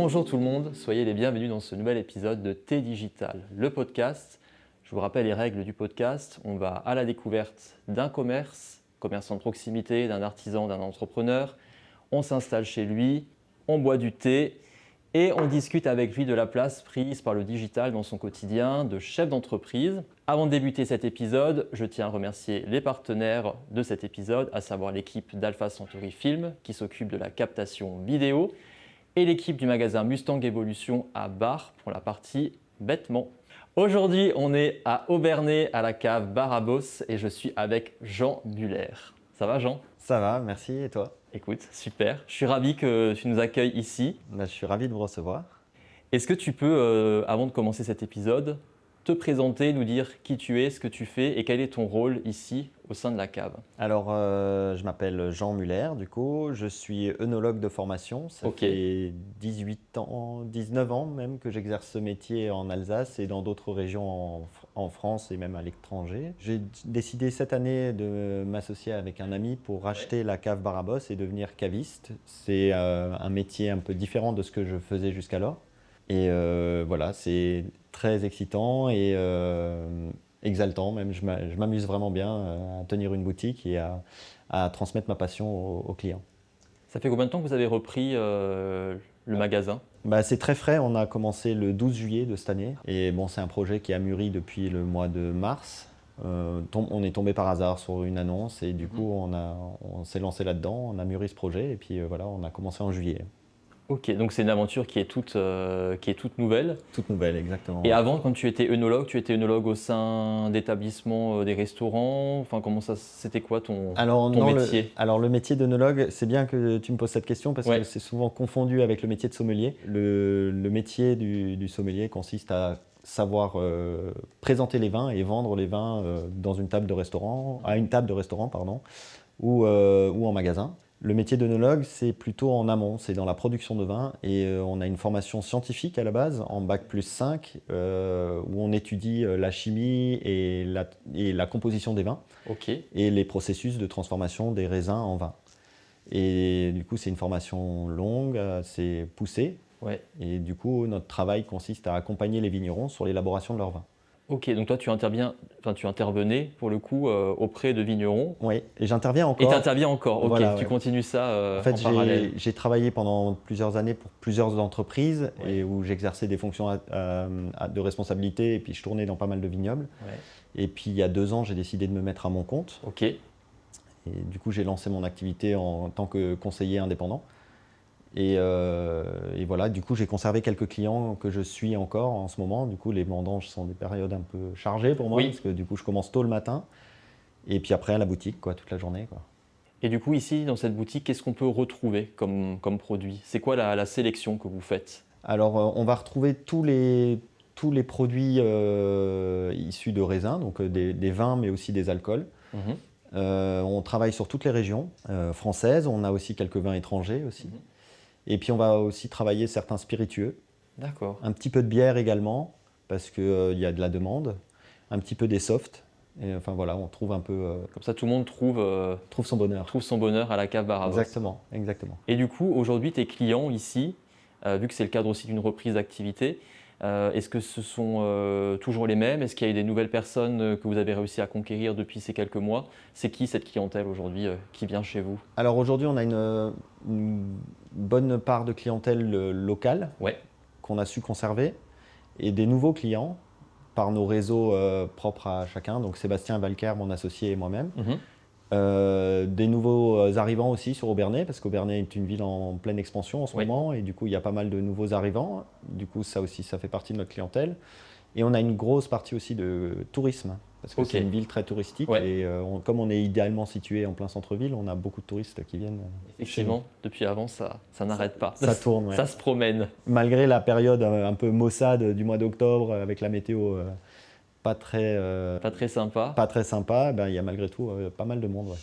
Bonjour tout le monde, soyez les bienvenus dans ce nouvel épisode de T-Digital, le podcast. Je vous rappelle les règles du podcast. On va à la découverte d'un commerçant de proximité, d'un artisan, d'un entrepreneur. On s'installe chez lui, on boit du thé et on discute avec lui de la place prise par le digital dans son quotidien de chef d'entreprise. Avant de débuter cet épisode, je tiens à remercier les partenaires de cet épisode, à savoir l'équipe d'Alpha Centauri Film qui s'occupe de la captation vidéo et l'équipe du magasin Mustang Evolution à Bar pour la partie vêtements. Aujourd'hui, on est à Obernai à la cave Barabos et je suis avec Jean Muller. Ça va Jean? Ça va, merci. Et toi? Écoute, super. Je suis ravi que tu nous accueilles ici. Je suis ravi de vous recevoir. Est-ce que tu peux, avant de commencer cet épisode, te présenter, nous dire qui tu es, ce que tu fais et quel est ton rôle ici au sein de la cave? Alors, je m'appelle Jean Muller, du coup. Je suis œnologue de formation. Ça fait 18 ans, 19 ans même que j'exerce ce métier en Alsace et dans d'autres régions en France et même à l'étranger. J'ai décidé cette année de m'associer avec un ami pour racheter la cave Barabos et devenir caviste. C'est un métier un peu différent de ce que je faisais jusqu'alors. Et voilà, c'est très excitant et exaltant même. Je m'amuse vraiment bien à tenir une boutique et à transmettre ma passion aux clients. Ça fait combien de temps que vous avez repris le magasin? C'est très frais, on a commencé le 12 juillet de cette année. Et bon, c'est un projet qui a mûri depuis le mois de mars. On est tombé par hasard sur une annonce et du coup on s'est lancé là-dedans, on a mûri ce projet et puis voilà, on a commencé en juillet. Ok, donc c'est une aventure qui est toute nouvelle. Toute nouvelle, exactement. Et avant, quand tu étais œnologue au sein d'établissements, des restaurants, enfin c'était quoi ton métier? Alors le métier d'œnologue, c'est bien que tu me poses cette question parce que c'est souvent confondu avec le métier de sommelier. Le métier du sommelier consiste à savoir présenter les vins et vendre les vins dans une table de restaurant, ou en magasin. Le métier d'œnologue, c'est plutôt en amont, c'est dans la production de vin et on a une formation scientifique à la base, en bac+5, où on étudie la chimie et la composition des vins et les processus de transformation des raisins en vin. Et du coup, c'est une formation longue, assez poussée. Et du coup, notre travail consiste à accompagner les vignerons sur l'élaboration de leur vin. Ok, donc toi tu intervenais pour le coup auprès de vignerons. Oui, et j'interviens encore. Et tu interviens encore, ok, voilà, tu continues ça en fait, en parallèle. J'ai travaillé pendant plusieurs années pour plusieurs entreprises et où j'exerçais des fonctions de responsabilité et puis je tournais dans pas mal de vignobles. Et puis il y a 2 ans, j'ai décidé de me mettre à mon compte. Et du coup, j'ai lancé mon activité en tant que conseiller indépendant. Et voilà, du coup, j'ai conservé quelques clients que je suis encore en ce moment. Du coup, les vendanges sont des périodes un peu chargées pour moi parce que du coup, je commence tôt le matin. Et puis après, à la boutique, toute la journée. Et du coup, ici, dans cette boutique, qu'est-ce qu'on peut retrouver comme produit? C'est quoi la sélection que vous faites? Alors, on va retrouver tous les produits issus de raisins, donc des vins, mais aussi des alcools. On travaille sur toutes les régions françaises. On a aussi quelques vins étrangers aussi. Et puis, on va aussi travailler certains spiritueux. D'accord. Un petit peu de bière également, parce qu'il y a de la demande. Un petit peu des softs. Et enfin voilà, on trouve un peu… Comme ça, tout le monde trouve son bonheur. Trouve son bonheur à la cave Barabos. Exactement. Et du coup, aujourd'hui, tes clients ici, vu que c'est le cadre aussi d'une reprise d'activité, est-ce que ce sont toujours les mêmes? Est-ce qu'il y a eu des nouvelles personnes que vous avez réussi à conquérir depuis ces quelques mois? C'est qui cette clientèle aujourd'hui qui vient chez vous? Alors aujourd'hui, on a une bonne part de clientèle locale qu'on a su conserver et des nouveaux clients par nos réseaux propres à chacun, donc Sébastien Valker, mon associé et moi-même. Des nouveaux arrivants aussi sur Obernai, parce qu'Obernai est une ville en pleine expansion en ce moment, et du coup il y a pas mal de nouveaux arrivants, du coup ça aussi ça fait partie de notre clientèle. Et on a une grosse partie aussi de tourisme, parce que c'est une ville très touristique, et comme on est idéalement situé en plein centre-ville, on a beaucoup de touristes qui viennent. Effectivement, depuis avant ça n'arrête pas. Ça tourne, ça se promène. Malgré la période un peu maussade du mois d'octobre, avec la météo pas très sympa, il y a malgré tout pas mal de monde.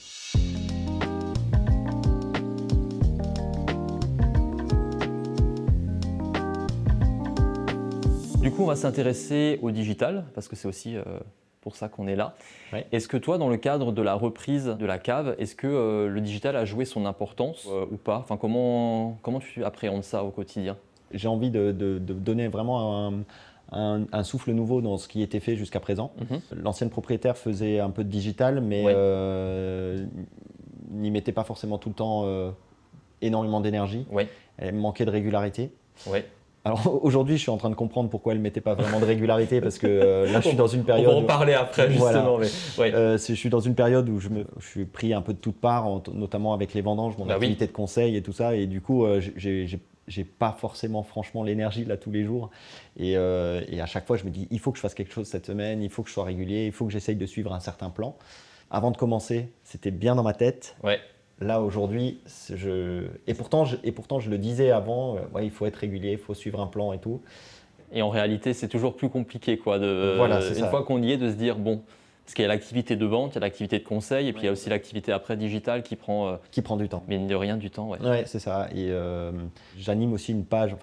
Du coup, on va s'intéresser au digital, parce que c'est aussi pour ça qu'on est là. Est-ce que toi, dans le cadre de la reprise de la cave, est-ce que le digital a joué son importance ou pas? Enfin, comment tu appréhendes ça au quotidien? J'ai envie de donner vraiment un souffle nouveau dans ce qui était fait jusqu'à présent. L'ancienne propriétaire faisait un peu de digital, mais n'y mettait pas forcément tout le temps énormément d'énergie. Elle manquait de régularité. Alors aujourd'hui, je suis en train de comprendre pourquoi elle ne mettait pas vraiment de régularité, parce que là, je suis dans une période… On va en parler après, justement. Voilà. Je suis dans une période où je suis pris un peu de toutes parts, notamment avec les vendanges, mon activité de conseil et tout ça. Et du coup, j'ai pas forcément, franchement, l'énergie là tous les jours. Et à chaque fois, je me dis, il faut que je fasse quelque chose cette semaine, il faut que je sois régulier, il faut que j'essaye de suivre un certain plan. Avant de commencer, c'était bien dans ma tête. Là, aujourd'hui, et pourtant, je le disais avant, il faut être régulier, il faut suivre un plan et tout. Et en réalité, c'est toujours plus compliqué, quoi. Une fois qu'on y est, de se dire, bon, parce qu'il y a l'activité de vente, il y a l'activité de conseil, et puis il y a aussi l'activité après digitale qui prend du temps. Mine de rien, du temps. Ouais, c'est ça. Et j'anime aussi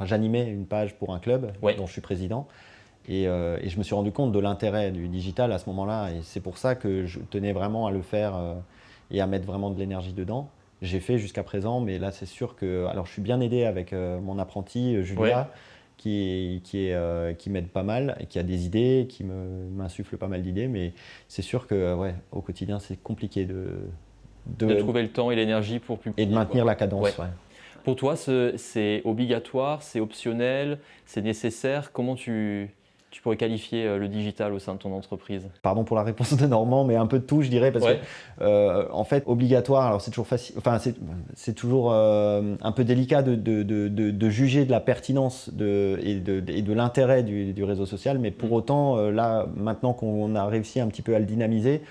j'animais une page pour un club dont je suis président. Et je me suis rendu compte de l'intérêt du digital à ce moment-là. Et c'est pour ça que je tenais vraiment à le faire et à mettre vraiment de l'énergie dedans. J'ai fait jusqu'à présent, mais là, c'est sûr que… Alors, je suis bien aidé avec mon apprenti, Julia, qui m'aide pas mal et qui a des idées, qui m'insuffle pas mal d'idées. Mais c'est sûr que, au quotidien, c'est compliqué de trouver le temps et l'énergie pour publier. Et de maintenir la cadence, Pour toi, c'est obligatoire, c'est optionnel, c'est nécessaire. Comment tu pourrais qualifier le digital au sein de ton entreprise? Pardon pour la réponse de Normand, mais un peu de tout, je dirais, parce que en fait, obligatoire, alors c'est toujours facile, c'est toujours un peu délicat de juger de la pertinence et de l'intérêt du réseau social, mais pour autant, là, maintenant qu'on a réussi un petit peu à le dynamiser,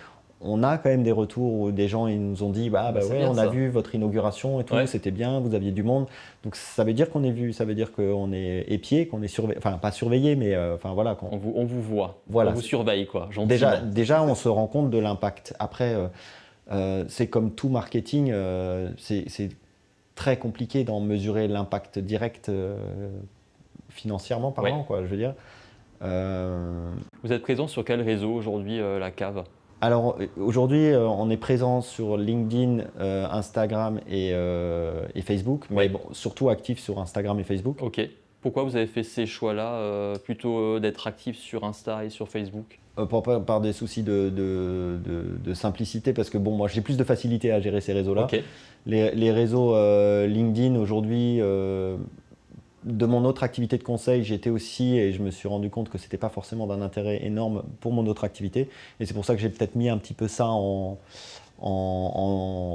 on a quand même des retours où des gens ils nous ont dit on a vu votre inauguration et tout, c'était bien, vous aviez du monde. Donc ça veut dire qu'on est vu, ça veut dire qu'on est épié, qu'on est surveillé, enfin pas surveillé, mais voilà. On vous voit, voilà. On vous surveille, quoi, déjà, on se rend compte de l'impact. Après, c'est comme tout marketing, c'est très compliqué d'en mesurer l'impact direct financièrement parlant, quoi, je veux dire. Vous êtes présent sur quel réseau aujourd'hui, la cave? Alors aujourd'hui, on est présent sur LinkedIn, Instagram et Facebook, mais bon, surtout actif sur Instagram et Facebook. Ok. Pourquoi vous avez fait ces choix-là, plutôt d'être actif sur Insta et sur Facebook? Par des soucis de simplicité, parce que bon, moi j'ai plus de facilité à gérer ces réseaux-là. Les réseaux LinkedIn aujourd'hui, de mon autre activité de conseil, j'étais aussi, et je me suis rendu compte que ce n'était pas forcément d'un intérêt énorme pour mon autre activité. Et c'est pour ça que j'ai peut-être mis un petit peu ça en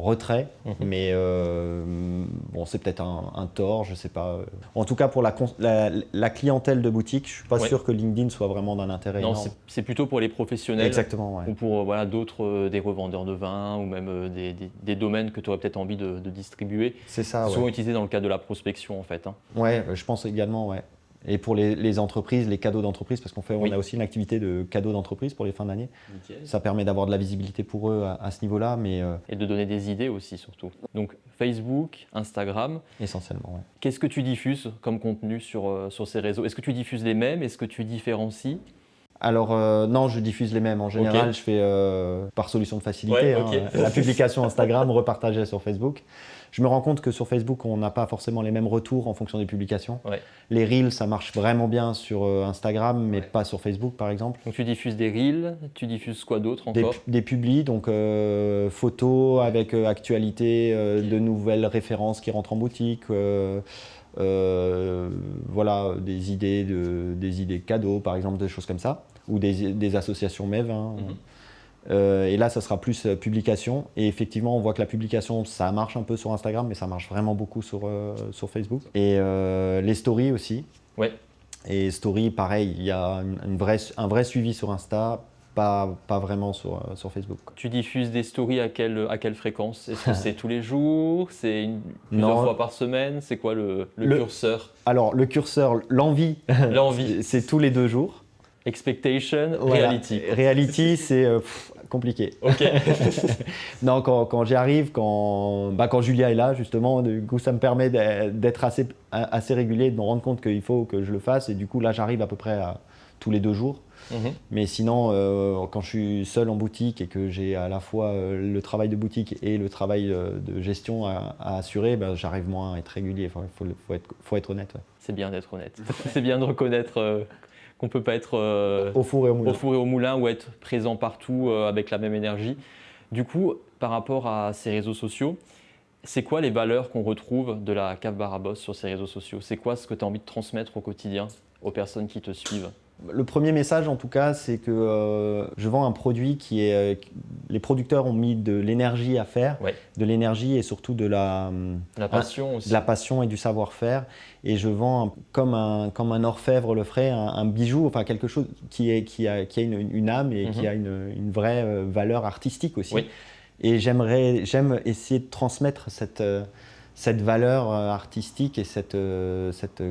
retrait. Mais bon, c'est peut-être un tort, je ne sais pas. En tout cas, pour la clientèle de boutique, je ne suis pas sûr que LinkedIn soit vraiment d'un intérêt énorme. Non, c'est plutôt pour les professionnels. Exactement, ou pour d'autres, des revendeurs de vin, ou même des domaines que tu aurais peut-être envie de distribuer. C'est ça, souvent utilisé dans le cadre de la prospection, en fait. Ouais, je pense également, Et pour les entreprises, les cadeaux d'entreprise, parce on a aussi une activité de cadeaux d'entreprise pour les fins d'année. Ça permet d'avoir de la visibilité pour eux à ce niveau-là. Et de donner des idées aussi, surtout. Donc Facebook, Instagram. Essentiellement, Qu'est-ce que tu diffuses comme contenu sur ces réseaux? Est-ce que tu diffuses les mêmes? Est-ce que tu différencies? Alors non, je diffuse les mêmes. En général, je fais par solution de facilité. La publication Instagram repartagée sur Facebook. Je me rends compte que sur Facebook, on n'a pas forcément les mêmes retours en fonction des publications. Les Reels, ça marche vraiment bien sur Instagram, mais pas sur Facebook, par exemple. Donc tu diffuses des Reels, tu diffuses quoi d'autre encore? Des publis, donc photos avec actualité, de nouvelles références qui rentrent en boutique. Voilà, des idées cadeaux, par exemple, des choses comme ça, ou des associations MEV. Et là, ça sera plus publication. Et effectivement, on voit que la publication, ça marche un peu sur Instagram, mais ça marche vraiment beaucoup sur Facebook. Et les stories aussi. Et stories, pareil, il y a un vrai suivi sur Insta, pas vraiment sur Facebook. Tu diffuses des stories à quelle fréquence? Est-ce que c'est tous les jours? C'est plusieurs fois par semaine? C'est quoi le curseur? Alors, le curseur, l'envie, c'est tous les 2 jours. Expectation, reality. Reality, c'est compliqué. Non, quand j'y arrive, quand Julia est là, justement, du coup, ça me permet d'être assez régulier, de me rendre compte qu'il faut que je le fasse. Et du coup, là, j'arrive à peu près à tous les 2 jours. Mais sinon, quand je suis seul en boutique et que j'ai à la fois le travail de boutique et le travail de gestion à assurer, ben, j'arrive moins à être régulier. Enfin, faut être honnête. Ouais. C'est bien d'être honnête. C'est bien de reconnaître qu'on ne peut pas être au four et au moulin ou être présent partout avec la même énergie. Du coup, par rapport à ces réseaux sociaux, c'est quoi les valeurs qu'on retrouve de la Cave Bar à Boss sur ces réseaux sociaux? C'est quoi ce que tu as envie de transmettre au quotidien aux personnes qui te suivent? Le premier message, en tout cas, c'est que je vends un produit qui est… les producteurs ont mis de l'énergie à faire, de l'énergie et surtout de la passion aussi. De la passion et du savoir-faire. Et je vends comme un orfèvre le ferait, un bijou, enfin quelque chose qui a une âme et qui a une vraie valeur artistique aussi. Oui. Et j'aime essayer de transmettre cette valeur artistique et cette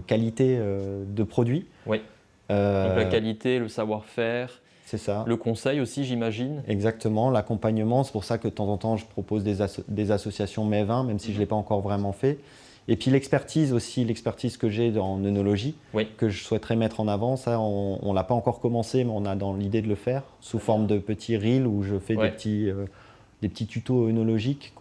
qualité de produit. Oui. Donc la qualité, le savoir-faire, c'est ça. Le conseil aussi, j'imagine. Exactement, l'accompagnement. C'est pour ça que de temps en temps, je propose des associations mets vins, même si je ne l'ai pas encore vraiment fait. Et puis l'expertise aussi, l'expertise que j'ai en œnologie, que je souhaiterais mettre en avant. Ça, on ne l'a pas encore commencé, mais on a dans l'idée de le faire, sous forme de petits reels où je fais des petits tutos œnologiques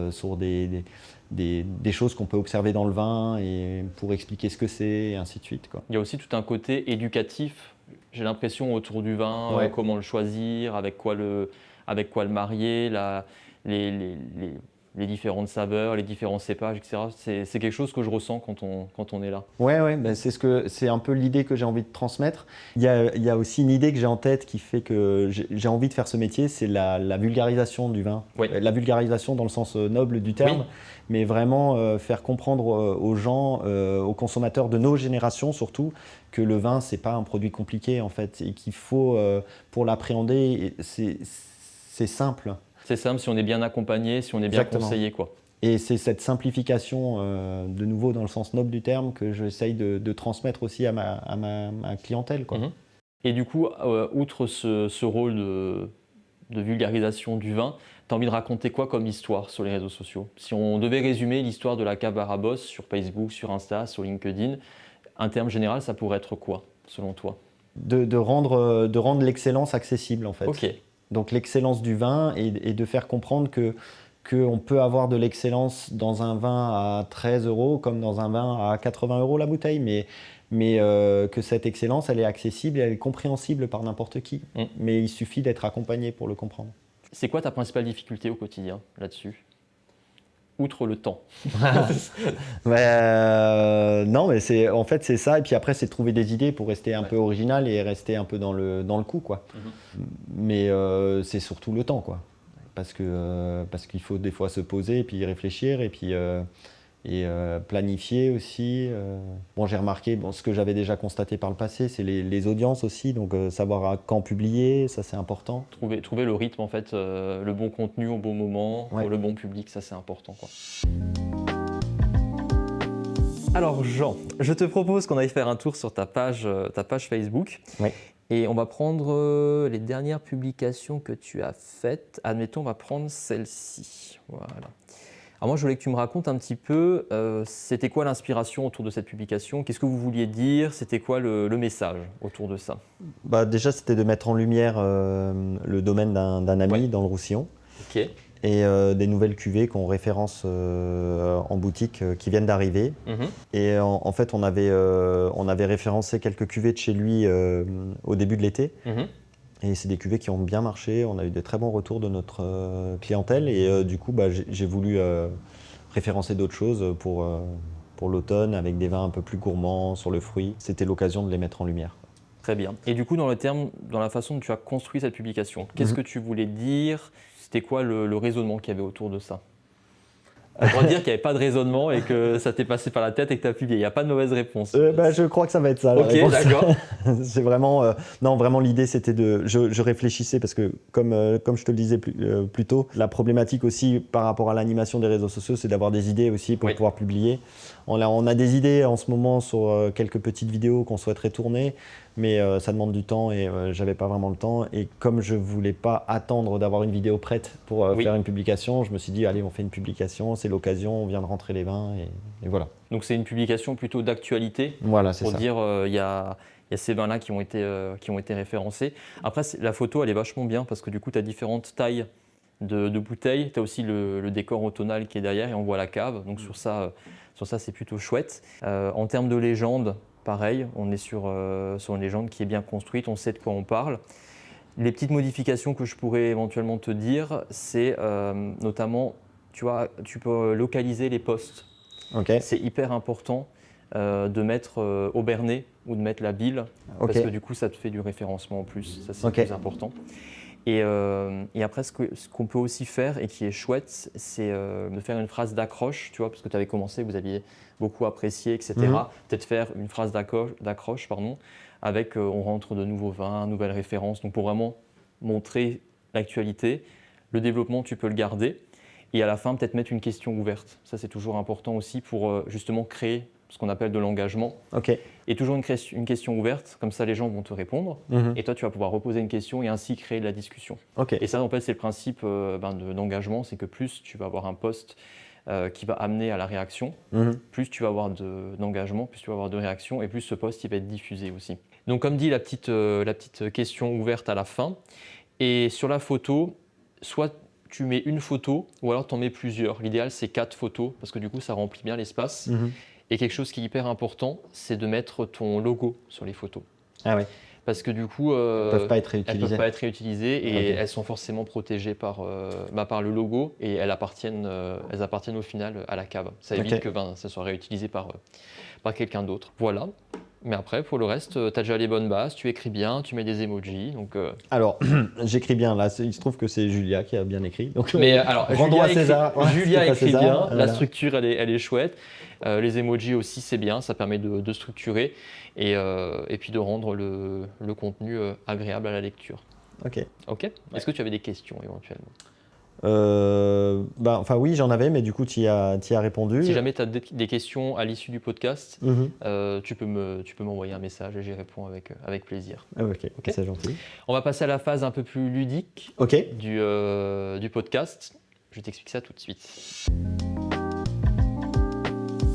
sur des choses qu'on peut observer dans le vin et pour expliquer ce que c'est et ainsi de suite. Il y a aussi tout un côté éducatif, j'ai l'impression, autour du vin, comment le choisir, avec quoi le marier, les différentes saveurs, les différents cépages, etc. C'est quelque chose que je ressens quand on est là. Ouais, ben c'est un peu l'idée que j'ai envie de transmettre. Il y a aussi une idée que j'ai en tête qui fait que j'ai envie de faire ce métier, c'est la vulgarisation du vin. La vulgarisation dans le sens noble du terme, mais vraiment faire comprendre aux gens, aux consommateurs de nos générations surtout, que le vin, c'est pas un produit compliqué en fait, et qu'il faut, pour l'appréhender, c'est simple. C'est simple si on est bien accompagné, si on est bien conseillé, quoi. Et c'est cette simplification, de nouveau dans le sens noble du terme, que j'essaye de transmettre aussi à ma clientèle, quoi. Et du coup, outre ce rôle de vulgarisation du vin, tu as envie de raconter quoi comme histoire sur les réseaux sociaux? Si on devait résumer l'histoire de la Cave Bar à Boss sur Facebook, sur Insta, sur LinkedIn, un terme général, ça pourrait être quoi, selon toi? De rendre l'excellence accessible, en fait. Ok. Donc l'excellence du vin et de faire comprendre qu'on peut avoir de l'excellence dans un vin à 13 € comme dans un vin à 80 € la bouteille, mais que cette excellence, elle est accessible et elle est compréhensible par n'importe qui. Mais il suffit d'être accompagné pour le comprendre. C'est quoi ta principale difficulté au quotidien là-dessus? Outre le temps. Non, mais en fait c'est ça, et puis après c'est de trouver des idées pour rester un peu original et rester un peu dans le coup, quoi. Mais c'est surtout le temps, quoi. Parce qu'il faut des fois se poser et puis y réfléchir et puis planifier aussi. Bon, j'ai remarqué, ce que j'avais déjà constaté par le passé, c'est les audiences aussi, donc savoir à quand publier, ça c'est important. Trouver le rythme, en fait, le bon contenu au bon moment, pour le bon public, ça c'est important, quoi. Alors Jean, je te propose qu'on aille faire un tour sur ta page Facebook. Et on va prendre les dernières publications que tu as faites. Admettons, on va prendre celle-ci. Voilà. Alors moi, je voulais que tu me racontes un petit peu, c'était quoi l'inspiration autour de cette publication? Qu'est-ce que vous vouliez dire? C'était quoi le message autour de ça? Déjà, c'était de mettre en lumière le domaine d'un ami dans le Roussillon. Ok. Et des nouvelles cuvées qu'on référence en boutique qui viennent d'arriver. Et en fait, on avait référencé quelques cuvées de chez lui au début de l'été. Et c'est des cuvées qui ont bien marché. On a eu de très bons retours de notre clientèle. Et du coup, j'ai voulu référencer d'autres choses pour l'automne, avec des vins un peu plus gourmands sur le fruit. C'était l'occasion de les mettre en lumière. Très bien. Et du coup, dans la façon dont tu as construit cette publication, qu'est-ce que tu voulais dire? C'était quoi le raisonnement qu'il y avait autour de ça? On pourrait dire qu'il n'y avait pas de raisonnement et que ça t'est passé par la tête et que tu as publié. Il n'y a pas de mauvaise réponse. Je crois que ça va être ça. Ok, d'accord. C'est vraiment… non, vraiment l'idée c'était je réfléchissais parce que comme je te le disais plus tôt, la problématique aussi par rapport à l'animation des réseaux sociaux, c'est d'avoir des idées aussi pour pouvoir publier. On a des idées en ce moment sur quelques petites vidéos qu'on souhaiterait tourner, mais ça demande du temps et j'avais pas vraiment le temps. Et comme je voulais pas attendre d'avoir une vidéo prête pour faire une publication, je me suis dit allez, on fait une publication, c'est l'occasion, on vient de rentrer les vins et voilà. Donc c'est une publication plutôt d'actualité. Voilà, c'est ça. Pour dire il y a y a ces vins-là qui ont été référencés. Après, la photo, elle est vachement bien parce que du coup, tu as différentes tailles de bouteilles. Tu as aussi le décor automnal qui est derrière et on voit la cave. Donc sur ça c'est plutôt chouette. En termes de légende, pareil, on est sur une légende qui est bien construite, on sait de quoi on parle. Les petites modifications que je pourrais éventuellement te dire, c'est notamment, tu vois, tu peux localiser les postes. Okay. C'est hyper important de mettre Aubernais ou de mettre la Bille, parce que du coup, ça te fait du référencement en plus. Ça, c'est le plus important. Et après, ce qu'on peut aussi faire et qui est chouette, c'est de faire une phrase d'accroche, tu vois, parce que tu avais commencé, vous aviez beaucoup apprécié, etc. Peut-être faire une phrase d'accroche, avec on rentre de nouveaux vins, nouvelles références. Donc pour vraiment montrer l'actualité, le développement, tu peux le garder. Et à la fin, peut-être mettre une question ouverte. Ça, c'est toujours important aussi pour justement créer ce qu'on appelle de l'engagement. Et toujours une question ouverte, comme ça les gens vont te répondre. Et toi, tu vas pouvoir reposer une question et ainsi créer de la discussion. Et ça, en fait, c'est le principe d'engagement, c'est que plus tu vas avoir un post qui va amener à la réaction, plus tu vas avoir d'engagement, plus tu vas avoir de réaction, et plus ce post il va être diffusé aussi. Donc comme dit, la petite question ouverte à la fin. Et sur la photo, soit tu mets une photo ou alors tu en mets plusieurs. L'idéal, c'est 4 photos parce que du coup, ça remplit bien l'espace. Et quelque chose qui est hyper important, c'est de mettre ton logo sur les photos. Ah ouais. Parce que du coup, elles ne peuvent pas être réutilisées et elles sont forcément protégées par le logo et elles appartiennent au final à la cave. Ça évite que ça soit réutilisé par quelqu'un d'autre. Voilà. Mais après, pour le reste, tu as déjà les bonnes bases, tu écris bien, tu mets des emojis. Donc, Alors, j'écris bien. Là, il se trouve que c'est Julia qui a bien écrit. Donc, mais alors, Julia écrit bien, voilà. La structure, elle est chouette. Les emojis aussi, c'est bien, ça permet de structurer et puis de rendre le contenu agréable à la lecture. Ok. Est-ce que tu avais des questions éventuellement ? Oui, j'en avais, mais du coup, tu y as répondu. Si jamais tu as des questions à l'issue du podcast, tu peux m'envoyer un message et j'y réponds avec plaisir. Ok, c'est gentil. On va passer à la phase un peu plus ludique du podcast. Je t'explique ça tout de suite.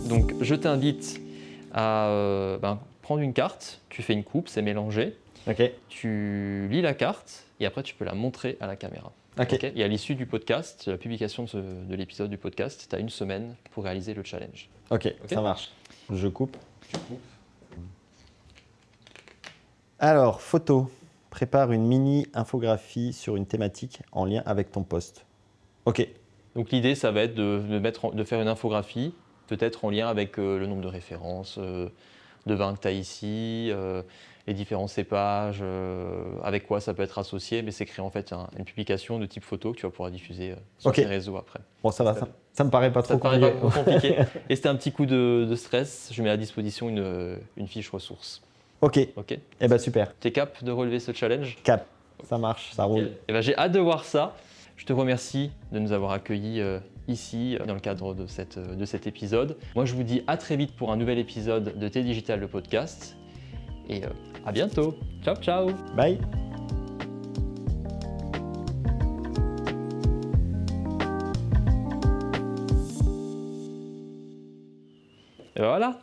Donc, je t'invite à prendre une carte, tu fais une coupe, c'est mélangé. Tu lis la carte et après, tu peux la montrer à la caméra. Et à l'issue du podcast, la publication de l'épisode du podcast, tu as 1 semaine pour réaliser le challenge. Ça marche. Je coupe. Alors, photo. Prépare une mini infographie sur une thématique en lien avec ton post. Donc l'idée, ça va être de faire une infographie, peut-être en lien avec le nombre de références de vins que tu as ici, les différents cépages, avec quoi ça peut être associé, mais c'est créer en fait une publication de type photo que tu vas pouvoir diffuser sur tes réseaux après. Bon, ça va, ça me paraît pas trop compliqué. Et c'était un petit coup de stress, je mets à disposition une fiche ressources. Eh ben super. Tu es cap de relever ce challenge ? Cap, ça marche, ça roule. J'ai hâte de voir ça. Je te remercie de nous avoir accueillis ici dans le cadre de cet épisode. Moi, je vous dis à très vite pour un nouvel épisode de T-Digital, le podcast. Et à bientôt. Ciao, ciao. Bye. Et voilà.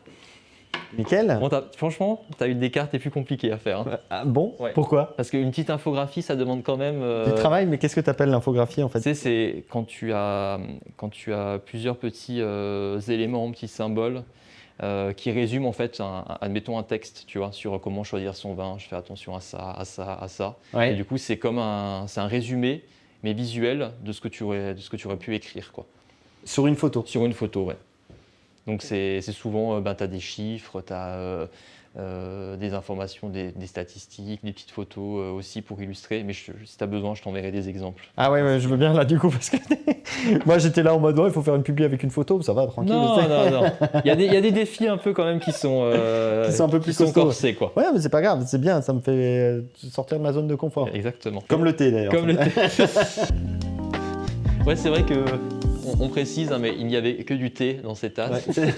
Nickel. Bon, franchement, tu as eu des cartes les plus compliquées à faire. Hein. Ah, bon, Pourquoi ? Parce qu'une petite infographie, ça demande quand même… Du travail, mais qu'est-ce que tu appelles l'infographie en fait ? Tu sais, c'est quand tu as plusieurs petits éléments, petits symboles qui résument en fait, admettons un texte, tu vois, sur comment choisir son vin, je fais attention à ça, à ça, à ça. Et du coup, c'est comme un résumé, mais visuel de ce que tu aurais pu écrire, quoi. Sur une photo ? Sur une photo, ouais. Donc c'est souvent, tu as des chiffres, tu as des informations, des statistiques, des petites photos aussi pour illustrer. Mais si tu as besoin, je t'enverrai des exemples. Ah ouais, je veux bien là du coup, parce que moi j'étais là en mode il faut faire une publi avec une photo, ça va, tranquille. Non. Il y a des défis un peu quand même qui sont un peu plus corsés, quoi. Ouais, mais c'est pas grave, c'est bien, ça me fait sortir de ma zone de confort. Exactement. Comme le thé d'ailleurs. Comme le thé. Ouais, c'est vrai que… On précise, hein, mais il n'y avait que du thé dans ces tasses. Ouais.